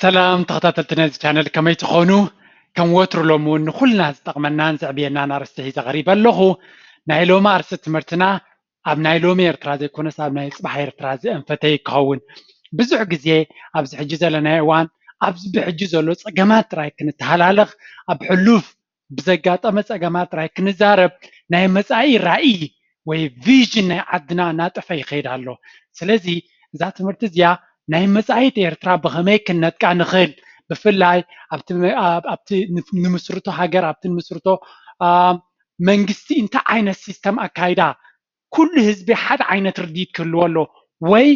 سلام تخطيط الشانل كما تخونو كم وتر لومون كلنا استقمنا زعبينا نارسته غريبا له نايلو مارس تمرتنا اب نايلو مير ترازي كونس اب نايل صباحير ترازي انفتي كون بزع غزي اب حجي زلنا ايوان اب بحجي زلو صقمات راي كنتحلالخ اب حلوف بزغاطمه صقمات راي كنزارب ناي مصاي راي وي فيجن ناي عدنا ناطفه يخيدالو سلازي ذات مرتزيا ናይ መጻኢት ኤርትራ ብኸመይ ክንነጥቃ ንኽእል ብፍላይ ኣብቲ ንምስርቶ ሃገር ኣብቲ ንምስርቶ መንግስቲ እንታይ ዓይነት ሲስተም ኣካይዳ ኩሉ ህዝቢ ሓደ ዓይነት ርዲት ክህልዎ ኣሎ ወይ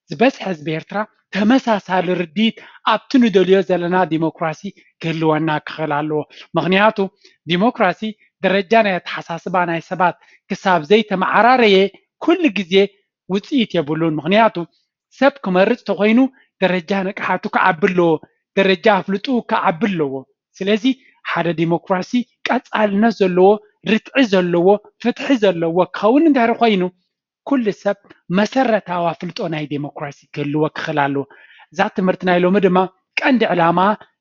ዝበዝሐ ህዝቢ ኤርትራ ተመሳሳሊ ርዲት ኣብቲ ንደልዮ ዘለና ዲሞክራሲ ክህልወና ክኽእል ኣለዎ ምክንያቱ ዲሞክራሲ ደረጃ ናይ ኣተሓሳስባ ናይ ሰባት ክሳብ ዘይተመዓራረየ ኩሉ ግዜ ውፅኢት የብሉን ምክንያቱ ሰብ ክመርፅ ተኮይኑ ደረጃ ነቅሓቱ ክዓቢ ኣለዎ ደረጃ ኣፍልጡ ክዓቢ ኣለዎ ስለዚ ሓደ ዲሞክራሲ ቀፃልነት ዘለዎ ርትዒ ዘለዎ ፍትሒ ዘለዎ ክኸውን እንድሕር ኮይኑ ኩሉ ሰብ መሰረታዊ ኣፍልጦ ናይ ዲሞክራሲ ክህልዎ ክኽእል ኣለዎ እዛ ትምህርቲ ናይ ሎሚ ድማ ቀንዲ ዕላማ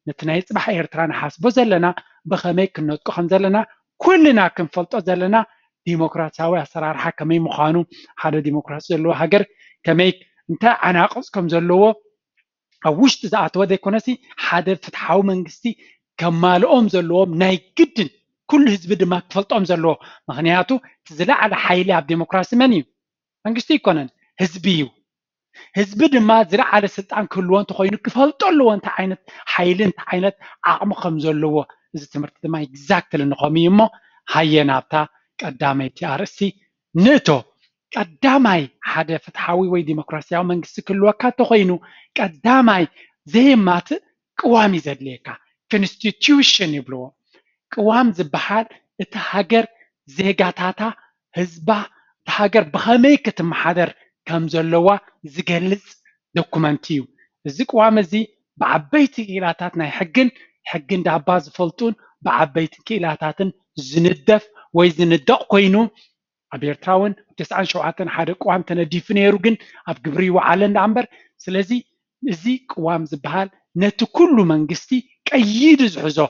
ነቲ ናይ ፅባሕ ኤርትራ ንሓስቦ ዘለና ብኸመይ ክንነጥቆ ከም ዘለና ኩልና ክንፈልጦ ዘለና ዲሞክራሲያዊ ኣሰራርሓ ከመይ ምዃኑ ሓደ ዲሞክራሲ ዘለዎ ሃገር ከመይ እንታይ ዓናቅፅ ከም ዘለዎ ኣብ ውሽጢ ዝኣተወ ዘይኮነሲ ሓደ ፍትሓዊ መንግስቲ ከማልኦም ዘለዎም ናይ ግድን ኩሉ ህዝቢ ድማ ክፈልጦም ዘለዎ ምክንያቱ ዝለዓለ ሓይሊ ኣብ ዲሞክራሲ መን እዩ መንግስቲ ይኮነን ህዝቢ እዩ ህዝቢ ድማ ዝለዓለ ስልጣን ክህልዎ እንተኮይኑ ክፈልጦ ኣለዎ እንታይ ዓይነት ሓይሊ እንታይ ዓይነት ዓቕሚ ከም ዘለዎ እዚ ትምህርቲ ድማ ኤግዛክትሊ ንኸምኡ እሞ ሃየና ኣብታ ቀዳመይቲ ኣርእስቲ ንእቶ ቀዳማይ ሓደ ፍትሓዊ ወይ ዲሞክራሲያዊ መንግስቲ ክህልወካ እንተኮይኑ ቀዳማይ ዘየማትእ ቅዋም እዩ ዘድልየካ ኮንስቲትዩሽን ይብልዎ ቅዋም ዝበሃል እቲ ሃገር ዜጋታታ ህዝባ እቲ ሃገር ብኸመይ ክትመሓደር ከም ዘለዋ ዝገልፅ ዶኩመንት እዩ እዚ ቅዋም እዚ ብዓበይቲ ክኢላታት ናይ ሕግን ሕጊ እንዳባ ዝፈልጡን ብዓበይቲ ክኢላታትን ዝንደፍ ወይ ዝንደቕ ኮይኑ ኣብ ኤርትራ እውን 97 ሓደ ቅዋም ተነዲፉ ነይሩ ግን ኣብ ግብሪ ይወዓለ እንዳእምበር ስለዚ እዚ ቅዋም ዝበሃል ነቲ ኩሉ መንግስቲ ቀይዲ ዝሕዞ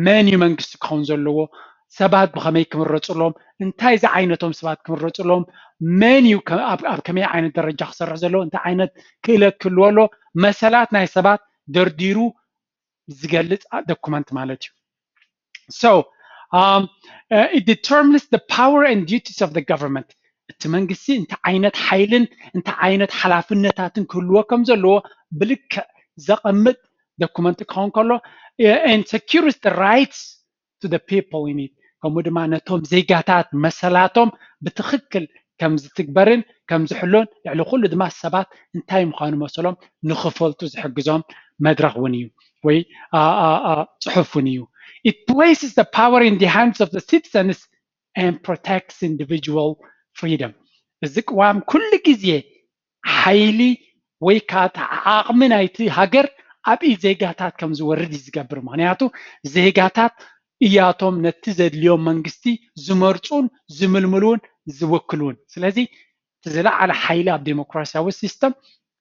መን እዩ መንግስቲ ክኸውን ዘለዎ ሰባት ብኸመይ ክምረፅሎም እንታይ ዚ ዓይነቶም ሰባት ክምረፅሎም መን እዩ ኣብ ከመይ ዓይነት ደረጃ ክሰርሕ ዘለዎ እንታይ ዓይነት ክእለት ክህልዎ ኣሎ መሰላት ናይ ሰባት ደርዲሩ ዝገልፅ ዶኩመንት ማለት እዩ so it determines the power and duties of the government እቲ መንግስቲ እንታይ ዓይነት ሓይልን እንታይ ዓይነት ሓላፍነታትን ክህልዎ ከም ዘለዎ ብልክዕ ዘቐምጥ ዶኩመንት ክኸውን ከሎ and secures the rights to the people in it ከምኡ ድማ ነቶም ዜጋታት መሰላቶም ብትክክል ከም ዝትግበርን ከም ዝሕሎን ልዕሊ ኩሉ ድማ ሰባት እንታይ ምዃኑ መሰሎም ንኽፈልጡ ዝሕግዞም መድረኽ እውን እዩ ወይ ፅሑፍ እውን እዩ it places the power in the hands of the citizens and protects individual freedom እዚ ቅዋም ኩሉ ግዜ ሓይሊ ወይ ከዓ ዓቕሚ ናይቲ ሃገር ኣብ ዜጋታት ከም ዝወርድ ዝገብር ምክንያቱ ዜጋታት እያቶም ነቲ ዘድልዮም መንግስቲ ዝመርፁን ዝምልምሉን ዝውክሉን ስለዚ ዝለዓለ ሓይሊ ኣብ ዲሞክራሲያዊ ሲስተም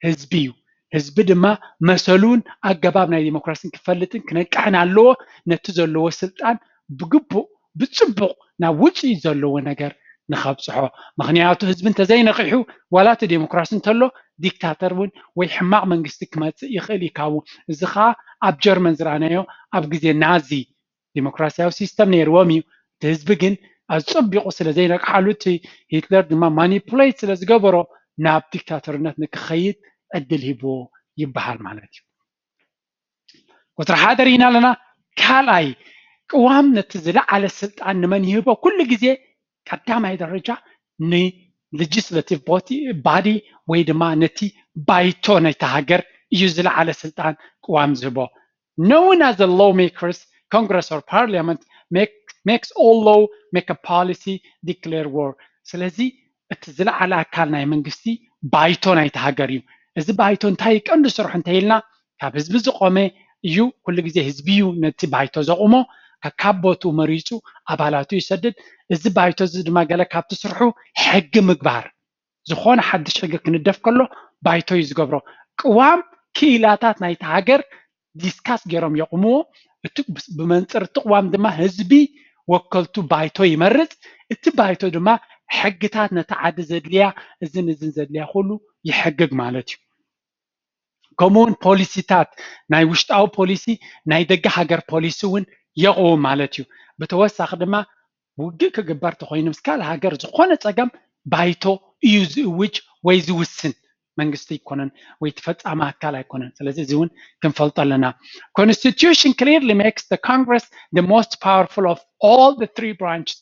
ህዝቢ እዩ ህዝቢ ድማ መሰሉን ኣገባብ ናይ ዲሞክራሲን ክፈልጥን ክነቅሕን ኣለዎ ነቲ ዘለዎ ስልጣን ብግቡእ ብፅቡቅ ናብ ውፅኢት ዘለዎ ነገር ንኸብፅሖ ምክንያቱ ህዝቢ እንተዘይነቂሑ ዋላ እቲ ዲሞክራሲ እንተሎ ዲክታተር እውን ወይ ሕማቅ መንግስቲ ክመፅእ ይኽእል ይካቡ እዚ ከዓ ኣብ ጀርመን ዝረኣናዮ ኣብ ግዜ ናዚ ዲሞክራሲያዊ ሲስተም ነይርዎም እዩ እቲ ህዝቢ ግን ኣፀቢቑ ስለዘይነቅሓሉ እቲ ሂትለር ድማ ማኒፑሌት ስለዝገበሮ ናብ ዲክታተርነት ንክኸይድ ዕድል ሂብዎ ይበሃል ማለት እዩ ቁጥሪ ሓደ ሪኢና ኣለና ካልኣይ ቅዋም ነቲ ዝለዓለ ስልጣን ንመን ይህቦ ኩሉ ግዜ ቀዳማይ ደረጃ ሌጂስላቲቭ ባዲ ወይ ድማ ነቲ ባይቶ ናይቲ ሃገር እዩ ዝለዓለ ስልጣን ቅዋም ዝህቦ known as the lawmakers congress or parliament makes all law make a policy declare war ስለዚ እቲ ዝለዓለ ኣካል ናይ መንግስቲ ባይቶ ናይቲ ሃገር እዩ እዚ ባይቶ እንታይ ቀንዲ ስርሑ እንተይልና ካብ ህዝቢ ዝቆመ እዩ ኩሉ ግዜ ህዝቢ እዩ ነቲ ባይቶ ዘቁሞ ካብ ቦቱ መሪፁ ኣባላቱ ይሰድድ እዚ ባይቶ እዚ ድማ ገለ ካብቲ ስርሑ ሕጊ ምግባር ዝኾነ ሓድሽ ሕጊ ክንደፍ ከሎ ባይቶ እዩ ዝገብሮ ቅዋም ክኢላታት ናይቲ ሃገር ዲስካስ ገይሮም የቁምዎ እቲ ብመንፅር እቲ ቅዋም ድማ ህዝቢ ወከልቱ ባይቶ ይመርፅ እቲ ባይቶ ድማ ሕግታት ነቲ ዓዲ ዘድልያ እዝን ዘድልያ ኩሉ ይሕግግ ማለት እዩ ከምኡውን ፖሊሲታት ናይ ውሽጣዊ ፖሊሲ ናይ ደገ ሃገር ፖሊሲ እውን የቕውም ማለት እዩ ብተወሳኺ ድማ ውግእ ክግበር ተኮይኑ ምስ ካልእ ሃገር ዝኾነ ፀገም ባይቶ እዩ ዝእውጅ ወይ ዝውስን መንግስቲ ይኮነን ወይ ተፈጻሚ ኣካል ኣይኮነን ስለዚ እዚ እውን ክንፈልጦ ኣለና constitution clearly makes the congress the most powerful of all the three branches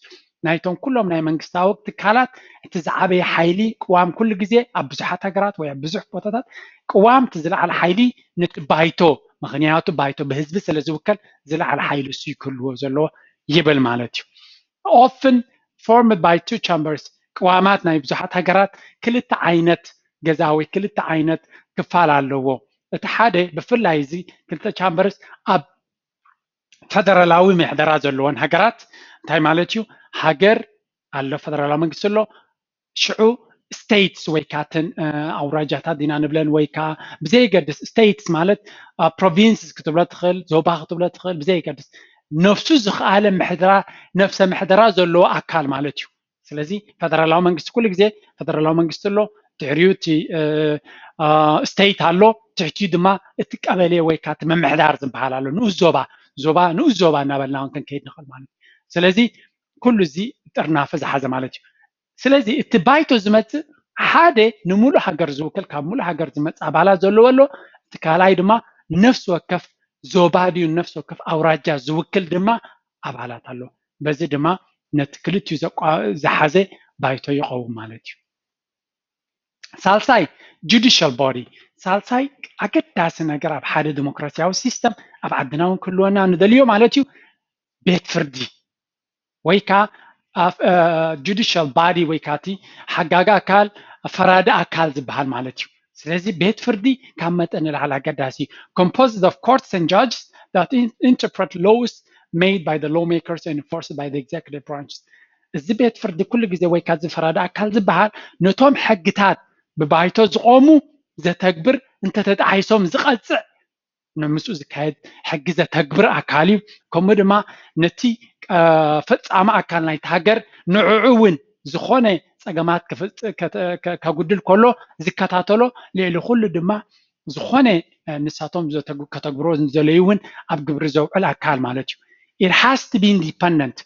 ናይቶም ኩሎም ናይ መንግስታዊ ትካላት እቲ ዝዓበየ ሓይሊ ቅዋም ኩሉ ግዜ ኣብ ብዙሓት ሃገራት ወይ ኣብ ብዙሕ ቦታታት ቅዋም እቲ ዝለዓለ ሓይሊ ነቲ ባይቶ ምክንያቱ ባይቶ ብህዝቢ ስለ ዝውከል ዝለዓለ ሓይሊ እሱ ይክህልዎ ዘለዎ ይብል ማለት እዩ often formed by two chambers ቅዋማት ናይ ብዙሓት ሃገራት ክልተ ዓይነት ገዛ ወይ ክልተ ዓይነት ክፋል ኣለዎ እቲ ሓደ ብፍላይ እዚ ክልተ ቻምበርስ ኣብ ፌደራላዊ ምሕደራ ዘለዎን ሃገራት እንታይ ማለት እዩ ሃገር ኣሎ ፌደራላዊ መንግስቲ ኣሎ ሽዑ ስቴትስ ወይ ካተን ኣውራጃታት ዲና ንብለን ወይ ከዓ ብዘይገድስ ስቴትስ ማለት ፕሮቪንስስ ክትብሎ ትኽእል ዞባ ክትብሎ ትኽእል ብዘይገድስ ነፍሱ ዝኽኣለ ምሕደራ ነፍሰ ምሕደራ ዘለዎ ኣካል ማለት እዩ ስለዚ ፌደራላዊ መንግስቲ ኩሉ ግዜ ፌደራላዊ መንግስቲ ኣሎ ድሕሪኡ እቲ ስቴት ኣሎ ትሕቲኡ ድማ እቲ ቀበሌ ወይ ከዓ እቲ መምሕዳር ዝበሃል ኣሎ ንኡስ ዞባ እናበልና እውን ክንከይድ ንኽእል ማለት እዩ ስለዚ ኩሉ እዚ ጥርናፈ ዝሓዘ ማለት እዩ ስለዚ እቲ ባይቶ ዝመፅእ ሓደ ንሙሉእ ሃገር ዝውክል ካብ ሙሉእ ሃገር ዝመፅእ ኣባላት ዘለዎ ኣሎ እቲ ካልኣይ ድማ ነፍሲ ወከፍ ዞባ ድዩ ነፍሲ ወከፍ ኣውራጃ ዝውክል ድማ ኣባላት ኣሎ በዚ ድማ ነቲ ክልቲኡ ዝሓዘ ባይቶ ይኸውን ማለት እዩ ሳልሳይ judicial body ሳልሳይ ኣገዳሲ ነገር ኣብ ሓደ ዲሞክራሲያዊ ሲስተም ኣብ ዓድና እውን ክህልወና ንደልዮ ማለት እዩ ቤት ፍርዲ ወይ ከዓ judicial body ወይ ከዓ እቲ ሓጋጋ ኣካል ፈራዲ ኣካል ዝበሃል ማለት እዩ ስለዚ ቤት ፍርዲ ካብ መጠን ንላዕሊ ኣገዳሲ composed of courts and judges that interpret laws made by the lawmakers and enforced by the executive branches እዚ ቤት ፍርዲ ኩሉ ግዜ ወይ ከዓ ፈራዲ ኣካል ዝበሃል ነቶም ሕግታት ብባይቶ ዝቆሙ ዘተግብር እንተተጣሒሶም ዝቐፅዕ ንምስኡ ዝካየድ ሕጊ ዘተግብር ኣካል እዩ ከምኡ ድማ ነቲ ፈፃሚ ኣካል ናይቲ ሃገር ንዕዑ እውን ዝኾነ ፀገማት ከጉድል ከሎ ዝከታተሎ ልዕሊ ኩሉ ድማ ዝኾነ ንሳቶም ከተግብሮ ዘለዩ እውን ኣብ ግብሪ ዘውዕል ኣካል ማለት እዩ it has to be independent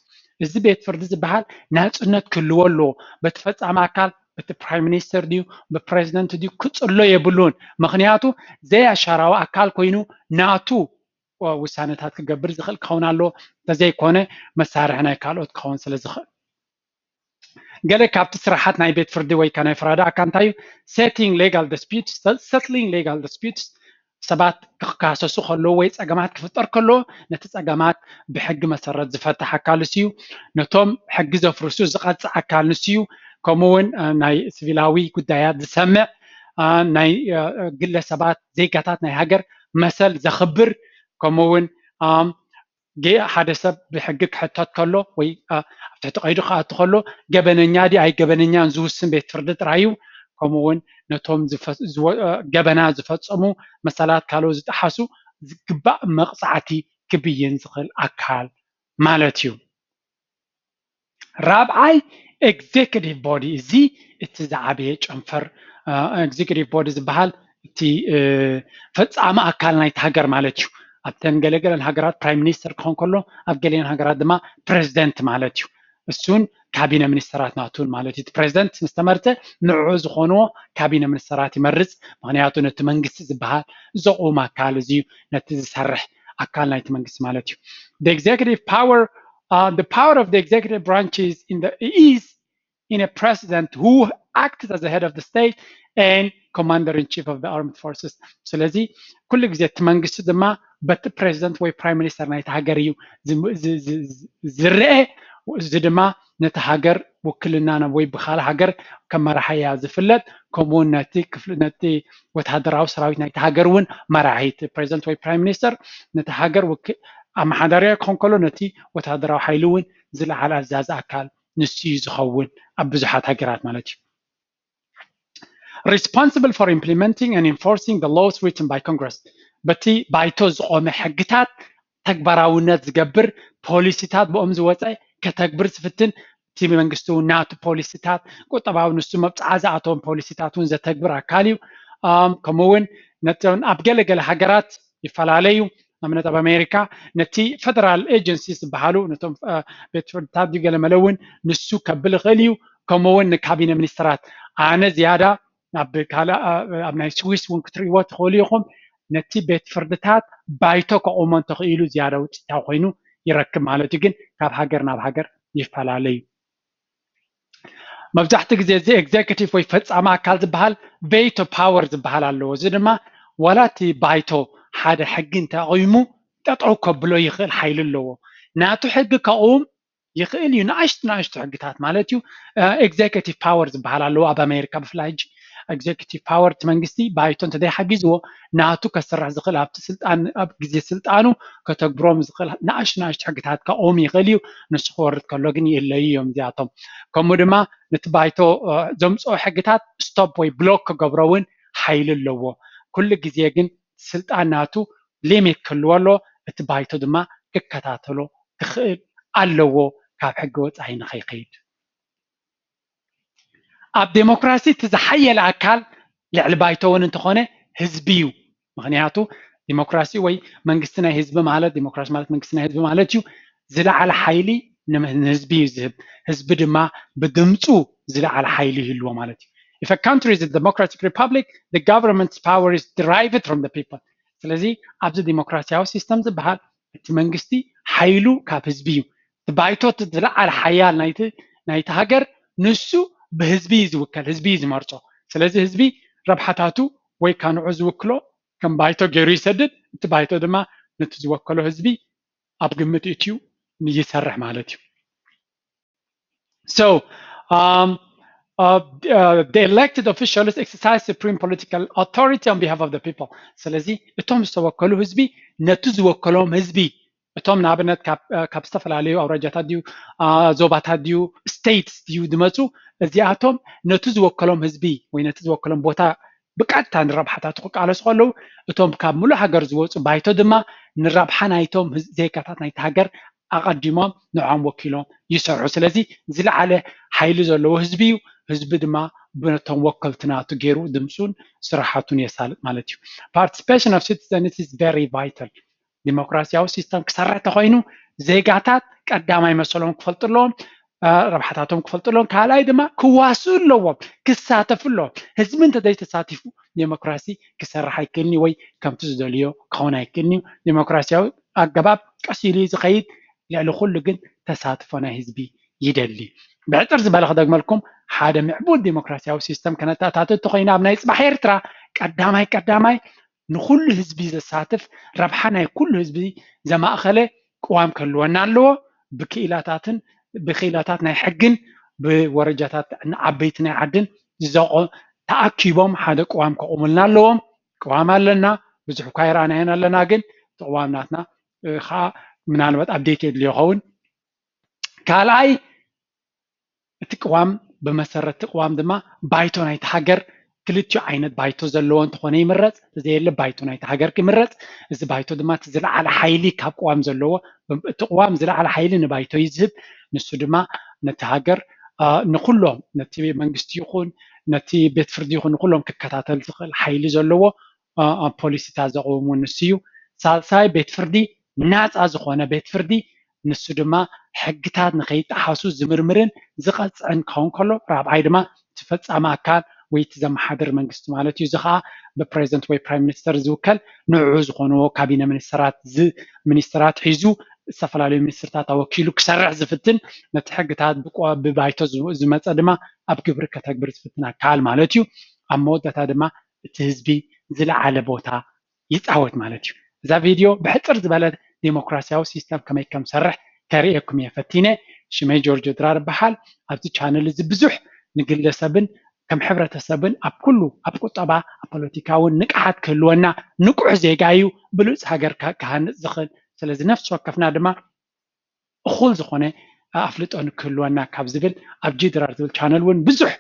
እዚ ቤት ፍርዲ ዝበሃል ናፅነት ክህልዎ ኣለዎ በቲ ፈፃሚ ኣካል በቲ ፕራይም ሚኒስተር ድዩ ብፕሬዚደንት ድዩ ክፅሎ የብሉን ምክንያቱ ዘያሻራዊ ኣካል ኮይኑ ናቱ ውሳነታት ክገብር ዝኽእል ክኸውን ኣለዎ ተዘይኮነ መሳርሒ ናይ ካልኦት ክኸውን ስለ ዝኽእል ገለ ካብቲ ስራሓት ናይ ቤት ፍርዲ ወይ ከዓ ናይ ፈራዲ ኣካል እንታይ እዩ settling legal disputes ሰባት ክካሰሱ ከለዉ ወይ ፀገማት ክፍጠር ከለዎ ነቲ ፀገማት ብሕጊ መሰረት ዝፈትሕ ኣካል ንሱ እዩ ነቶም ሕጊ ዘፍርሱ ዝቐፅዕ ኣካል ንሱ እዩ ከምኡውን ናይ ሲቪላዊ ጉዳያት ዝሰምዕ ናይ ግለሰባት ዜጋታት ናይ ሃገር መሰል ዘኽብር ከምኡውን ሓደ ሰብ ብሕጊ ክሕተት ከሎ ወይ ኣብ ትሕቲ ቀይዲ ክኣቱ ከሎ ገበነኛ ዲ ኣይ ገበነኛን ዝውስን ቤት ፍርዲ ጥራይ እዩ ከምኡውን ነቶም ገበና ዝፈፀሙ መሰላት ካልኦት ዝጠሓሱ ዝግባእ መቕፃዕቲ ክብይን ዝኽእል ኣካል ማለት እዩ ራብዓይ executive body እዚ እቲ ዝዓበየ ጨንፈር executive body ዝበሃል እቲ ፈፃሚ ኣካል ናይቲ ሃገር ማለት እዩ ኣብተን ገለገለን ሃገራት ፕራይም ሚኒስተር ክኾን ከሎ ኣብ ገሊአን ሃገራት ድማ ፕሬዚደንት ማለት እዩ እሱን ካቢነ ሚኒስተራት ናቱን ማለት እዩ ፕሬዚደንት ምስ ተመርፀ ንዕዑ ዝኾንዎ ካቢነ ሚኒስተራት ይመርፅ ምክንያቱ ነቲ መንግስቲ ዝበሃል ዘቑም ኣካል እዚ ነቲ ዝሰርሕ ኣካል ናይቲ መንግስቲ ማለት እዩ the executive power the power of the executive branch is in a president who acts as the head of the state and commander-in-chief of the armed forces ስለዚ ኩሉ ግዜ እቲ መንግስቲ ድማ በቲ ፕሬዚደንት ወይ ፕራይም ሚኒስተር ናይቲ ሃገር እዩ ዝርአ እዚ ድማ ነቲ ሃገር ውክልና ወይ ብካልእ ሃገር ከም መራሒ እያ ዝፍለጥ ከምኡውን ነቲ ወታደራዊ ሰራዊት ናይቲ ሃገር እውን መራሒት ፕሬዚደንት ወይ ፕራይም ሚኒስተር ነቲ ሃገር ኣመሓዳርያ ክኾን ከሎ ነቲ ወታደራዊ ሓይሊ እውን ዝለዓለ ኣዛዚ ኣካል ንሱ እዩ ዝኸውን ኣብ ብዙሓት ሃገራት ማለት እዩ responsible for implementing and enforcing the laws written by Congress بتي بايتو زقوم حقتات تكبراونات زقبر بوليسيتات بأم زواتي كتكبر سفتن تيمي منقستو ناتو بوليسيتات قطباو نسو مبتعازاتهم بوليسيتاتون زي تكبر عكاليو كمون نتون أبقل حقرات يفلاليو نمنت بأمريكا نتي فدرال ايجنسيز بحالو نتون بيتفردتات دي قال ملون نسو كبل غليو كمون نكابينة منسترات أنا زيادة أبناي سويس ونكتريوات خوليهم نتي بيتفردتات بايتو كأومن تخيلو زيادة وتتاوخينو يركب مالتو جن كاب حقر ناب حقر يفلاليو مبزحت ጊዜ እዚ ኤግዜኪቲቭ ወይ ፈጻማ አካል ዝበሃል ቬቶ ፓወር ዝበሃል ኣለዎ እዚ ድማ ወላቲ ባይቶ ሓደ ሕጊ እንተቂሙ ጠጠው ከብሎ ይኽእል ሓይሊ ኣለዎ ናቱ ሕጊ ከቅውም ይኽእል እዩ ንኣሽቱ ሕግታት ማለት እዩ ኤግዜኪቲቭ ፓወር ዝበሃል ኣለዎ ኣብ ኣሜሪካ ብፍላይ ሕጂ ኤግዜኪቲቭ ፓወር እቲ መንግስቲ ባይቶ እንተዘይሓጊዝዎ ናቱ ከስርሕ ዝኽእል ኣብቲ ስልጣን ኣብ ግዜ ስልጣኑ ከተግብሮም ዝኽእል ንኣሽቱ ሕግታት ከቅውም ይኽእል እዩ ንሱ ክወርድ ከሎ ግን የለዩ እዮም እዚኣቶም ከምኡ ድማ ነቲ ባይቶ ዘምፅኦ ሕግታት ስቶፕ ወይ ብሎክ ክገብሮ እውን ሓይሊ ኣለዎ ኩሉ ግዜ ግን ስልጣን ናቱ ሊሚት ክህልዎ ኣሎ እቲ ባይቶ ድማ ክከታተሎ ክኽእል ኣለዎ ካብ ሕጊ ወፃኢ ንኸይኸይድ ኣብ ዴሞክራሲ እቲ ዝሓየለ ኣካል ልዕሊ ባይቶ እውን እንተኾነ ህዝቢ እዩ ምክንያቱ ዲሞክራሲ ወይ መንግስቲ ናይ ህዝቢ ማለት ዲሞክራሲ ማለት መንግስቲ ናይ ህዝቢ ማለት እዩ ዝለዓለ ሓይሊ ንህዝቢ እዩ ዝህብ ህዝቢ ድማ ብድምፁ ዝለዓለ ሓይሊ ይህልዎ ማለት እዩ If a country is a democratic republic, the government's power is derived from the people. ስለዚ ኣብዚ ዲሞክራሲያዊ ሲስተም ዝበሃል እቲ መንግስቲ ሓይሉ ካብ ህዝቢ እዩ ባይቶ ዝለዓለ ሓያል ናይቲ ሃገር ንሱ ብህዝቢ ዝውከል ህዝቢ ዝመርፆ ስለዚ ህዝቢ ረብሓታቱ ወይ ካንዑ ዝውክሎ ከም ባይቶ ገይሩ ይሰድድ እቲ ባይቶ ድማ ነቲ ዝወከሎ ህዝቢ ኣብ ግምት እትዩ ይሰርሕ ማለት እዩ So the elected officials exercise supreme political authority on behalf of the people. ስለዚ እቶም ዝተወከሉ ህዝቢ ነቲ ዝወከሎም ህዝቢ እቶም ንኣብነት ካብ ዝተፈላለዩ ኣውራጃታት ድዩ ዞባታት ድዩ ስቴትስ ድዩ ዝመፁ እዚኣቶም ነቲ ዝወከሎም ህዝቢ ወይ ነቲ ዝወከሎም ቦታ ብቀጥታ ንረብሓታት ክቃለሱ ከለዉ እቶም ካብ ሙሉእ ሃገር ዝወፁ ባይቶ ድማ ንረብሓ ናይቶም ዜጋታት ናይቲ ሃገር ኣቀዲሞም ንዖም ወኪሎም ይሰርሑ ስለዚ ዝለዓለ ሓይሊ ዘለዎ ህዝቢ እዩ ህዝቢ ድማ በቶም ወከልቲ ናቱ ገይሩ ድምፁን ስራሓቱን የሳልጥ ማለት እዩ participation of citizens is very vital ዲሞክራሲያዊ ሲስተም ክሰርሕ ተኮይኑ ዜጋታት ቀዳማይ መሰሎም ክፈልጥሎም ረብሓታቶም ክፈልጥሎም ካልኣይ ድማ ክዋስኡ ኣለዎም ክሳተፉ ኣለዎም ህዝቢ እንተዘይተሳቲፉ ዲሞክራሲ ክሰርሕ ኣይክእልኒ ወይ ከምቲ ዝደልዮ ክኸውን ኣይክእልኒ ዲሞክራሲያዊ ኣገባብ ቀስ ኢሉ ዝኸይድ ልዕሊ ኩሉ ግን ተሳትፎ ናይ ህዝቢ ይደሊ ብዕጥር ዝበለ ክደግመልኩም ሓደ ምዕቡል ዲሞክራሲያዊ ሲስተም ከነታታት ተኮይና ኣብ ናይ ፅባሕ ኤርትራ ቀዳማይ ንኩሉ ህዝቢ ዘሳትፍ ረብሓ ናይ ኩሉ ህዝቢ ዘማእኸለ ቅዋም ክህልወና ኣለዎ ብክኢላታት ናይ ሕግን ብወረጃታት ዓበይቲ ናይ ዓድን ተኣኪቦም ሓደ ቅዋም ከቕሙልና ኣለዎም ቅዋም ኣለና ብዙሕ እኳ ይረኣናየን ኣለና ግን ቅዋም ናትና ከዓ ምናልባት ኣብዴት የድልዮ ይኸውን ካልኣይ እቲ ቅዋም ብመሰረት ቅዋም ድማ ባይቶ ናይቲ ሃገር ክልቲኡ ዓይነት ባይቶ ዘለዎ እንትኾነ ይምረፅ ዘየለ ባይቶ ናይቲ ሃገር ክምረፅ እዚ ባይቶ ድማ እቲ ዝለዓለ ሓይሊ ካብ ቅዋም ዘለዎ እቲ ቅዋም ዝለዓለ ሓይሊ ንባይቶ ይዝህብ ንሱ ድማ ነቲ ሃገር ንኩሎም ነቲ መንግስቲ ይኹን ነቲ ቤት ፍርዲ ይኹን ንኩሎም ክከታተል ዝኽእል ሓይሊ ዘለዎ ፖሊሲታት ዘቕውሙ ንሱ እዩ ሳልሳይ ቤት ፍርዲ ናፃ ዝኾነ ቤት ፍርዲ ንሱ ድማ ሕግታት ንከይጠሓሱ ዝምርምርን ዝቐፅዕን ክኸውን ከሎ ራብዓይ ድማ ትፈፃሚ ኣካል ወይ ዘመሓድር መንግስቲ ማለት እዩ እዚ ከዓ ብፕሬዚደንት ወይ ፕራይም ሚኒስተር ዝውከል ንዑ ዝኾነዎ ካቢነ ሚኒስተራት ሒዙ ዝተፈላለዩ ሚኒስትርታት ኣወኪሉ ክሰርሕ ዝፍትን ነቲ ሕግታት ብባይቶ ዝመፀ ድማ ኣብ ግብሪ ከተግብር ዝፍትን ኣካል ማለት እዩ ኣብ መወዳእታ ድማ እቲ ህዝቢ ዝለዓለ ቦታ ይፃወት ማለት እዩ እዛ ቪድዮ ብሕፅር ዝበለ ዲሞክራሲያዊ ሲስተም ከመይ ከም ሰርሕ ከሪአኩም እየ ፈቲነ ሽመይ ጆርጅ ድራር በሃል ኣብዚ ቻነል እዚ ብዙሕ ንግለሰብን ከም ሕብረተሰብን ኣብ ኩሉ ኣብ ቁጠባ ኣብ ፖለቲካውን ንቅሓት ክህልወና ንቁሕ ዜጋ እዩ ብሉፅ ሃገር ክሃንፅ ዝኽእል ስለዚ ነፍሲ ወከፍና ድማ እኹል ዝኾነ ኣፍልጦ ንክህልወና ካብ ዝብል ኣብ ጂ ድራር ዝብል ቻነል እውን ብዙሕ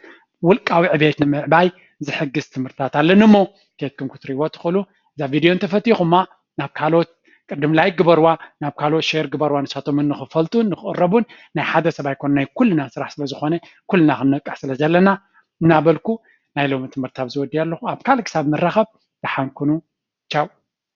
ውልቃዊ ዕብየት ንምዕባይ ዝሕግዝ ትምህርትታት ኣለኒ እሞ ከትኩም ክትሪእዎ ትኽእሉ إذا فيديو أنت فتيخما نابكالوت قدم لايك جبروا نابكالوت شير جبروا نساتو من خفلتون نقربون ناي حدا سبا يكون ناي كلنا سرح سلازخونه كلنا خنقح سلازلنا نابلكو ناي لوم تمرتاب زودي الله أبكالك ساب من رغب لحنكونو تشاو